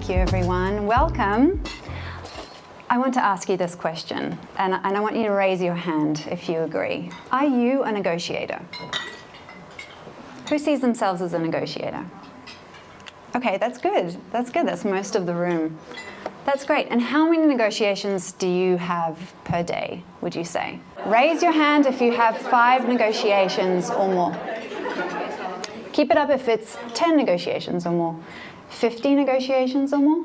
Thank you, everyone. Welcome. I want to ask you this question, and I want you to raise your hand if you agree. Are you a negotiator? Who sees themselves as a negotiator? Okay, that's good. That's good. That's most of the room. That's great. And how many negotiations do you have per day, would you say? Raise your hand if you have 5 negotiations or more. Keep it up if it's 10 negotiations or more. 50 negotiations or more?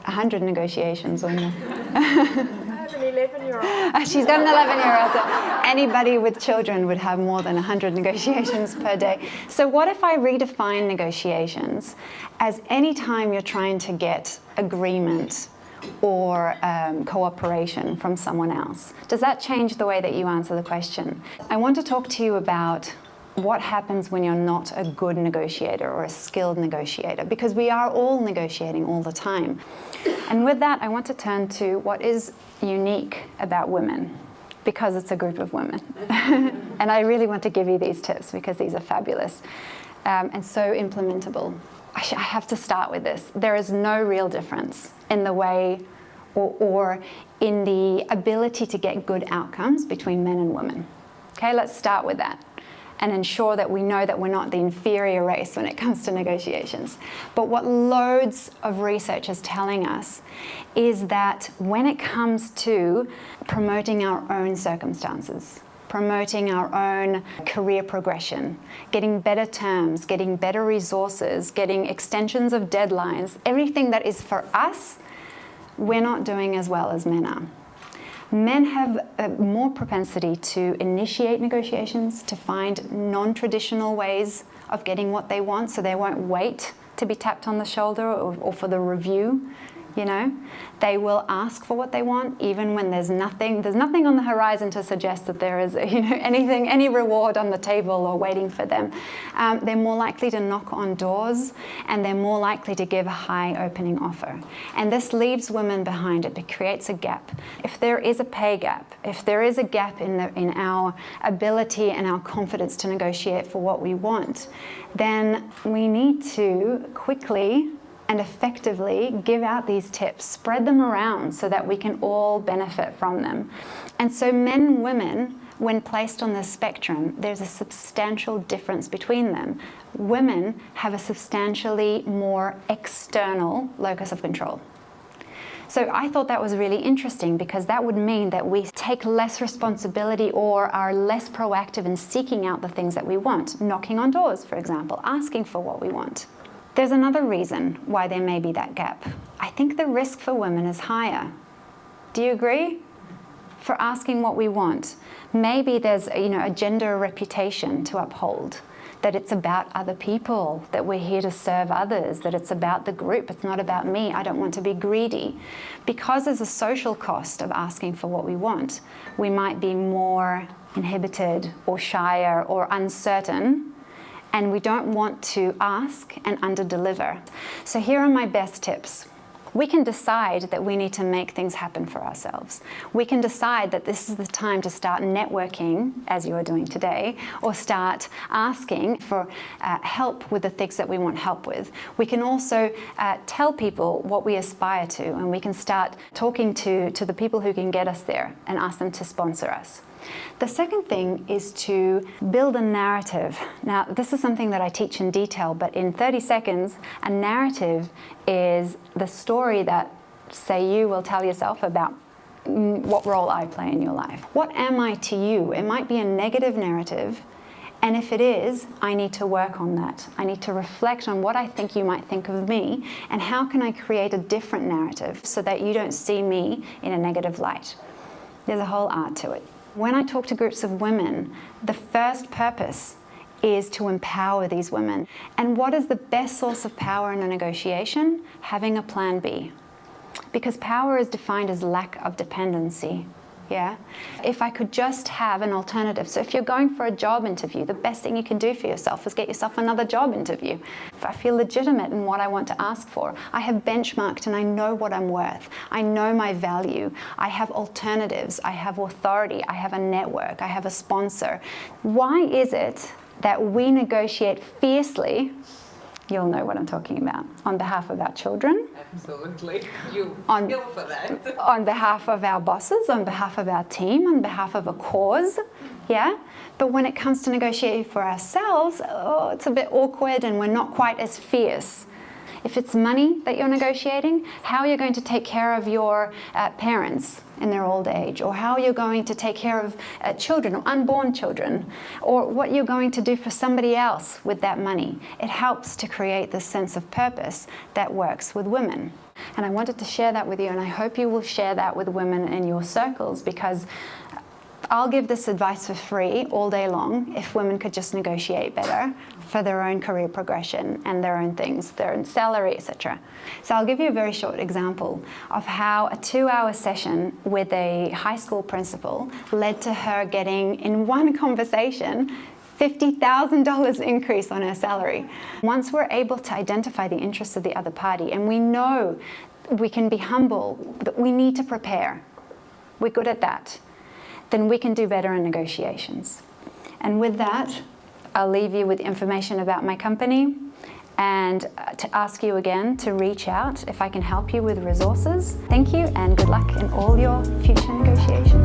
100 negotiations or more. I have an 11-year-old. She's got an 11-year-old. So anybody with children would have more than 100 negotiations per day. So what if I redefine negotiations as any time you're trying to get agreement or cooperation from someone else? Does that change the way that you answer the question? I want to talk to you about what happens when you're not a good negotiator or a skilled negotiator, because we are all negotiating all the time. And with that, I want to turn to what is unique about women, because it's a group of women. And I really want to give you these tips because these are fabulous and so implementable. I have to start with this. There is no real difference in the way or in the ability to get good outcomes between men and women. Okay, let's start with that and ensure that we know that we're not the inferior race when it comes to negotiations. But what loads of research is telling us is that when it comes to promoting our own circumstances, promoting our own career progression, getting better terms, getting better resources, getting extensions of deadlines, everything that is for us, we're not doing as well as men are. Men have more propensity to initiate negotiations, to find non-traditional ways of getting what they want, so they won't wait to be tapped on the shoulder or for the review. You know, they will ask for what they want even when there's nothing on the horizon to suggest that there is, any reward on the table or waiting for them. They're more likely to knock on doors, and they're more likely to give a high opening offer. And this leaves women behind. It creates a gap. If there is a pay gap, if there is a gap in our ability and our confidence to negotiate for what we want, then we need to quickly and effectively give out these tips, spread them around so that we can all benefit from them. And so men and women, when placed on this spectrum, there's a substantial difference between them. Women have a substantially more external locus of control. So I thought that was really interesting, because that would mean that we take less responsibility or are less proactive in seeking out the things that we want, knocking on doors, for example, asking for what we want. There's another reason why there may be that gap. I think the risk for women is higher. Do you agree? For asking what we want. Maybe there's a gender reputation to uphold, that it's about other people, that we're here to serve others, that it's about the group, it's not about me, I don't want to be greedy. Because there's a social cost of asking for what we want, we might be more inhibited or shyer or uncertain, and we don't want to ask and underdeliver. So here are my best tips. We can decide that we need to make things happen for ourselves. We can decide that this is the time to start networking, as you are doing today, or start asking for help with the things that we want help with. We can also tell people what we aspire to, and we can start talking to the people who can get us there and ask them to sponsor us. The second thing is to build a narrative. Now, this is something that I teach in detail, but in 30 seconds, a narrative is the story that, say, you will tell yourself about what role I play in your life. What am I to you? It might be a negative narrative, and if it is, I need to work on that. I need to reflect on what I think you might think of me, and how can I create a different narrative so that you don't see me in a negative light. There's a whole art to it. When I talk to groups of women, the first purpose is to empower these women. And what is the best source of power in a negotiation? Having a plan B. Because power is defined as lack of dependency. Yeah? If I could just have an alternative. So if you're going for a job interview, the best thing you can do for yourself is get yourself another job interview. If I feel legitimate in what I want to ask for, I have benchmarked and I know what I'm worth. I know my value. I have alternatives. I have authority. I have a network. I have a sponsor. Why is it that we negotiate fiercely you'll know what I'm talking about. On behalf of our children, Absolutely. You On- feel for that. on behalf of our bosses, on behalf of our team, on behalf of a cause, yeah? But when it comes to negotiating for ourselves, oh, it's a bit awkward and we're not quite as fierce. If it's money that you're negotiating, how you're going to take care of your parents in their old age, or how you're going to take care of children or unborn children, or what you're going to do for somebody else with that money. It helps to create this sense of purpose that works with women. And I wanted to share that with you, and I hope you will share that with women in your circles, because I'll give this advice for free all day long if women could just negotiate better for their own career progression and their own things, their own salary, etc. So I'll give you a very short example of how a 2-hour session with a high school principal led to her getting, in one conversation, $50,000 increase on her salary. Once we're able to identify the interests of the other party, and we know we can be humble, that we need to prepare, we're good at that, then we can do better in negotiations. And with that, I'll leave you with information about my company and to ask you again to reach out if I can help you with resources. Thank you and good luck in all your future negotiations.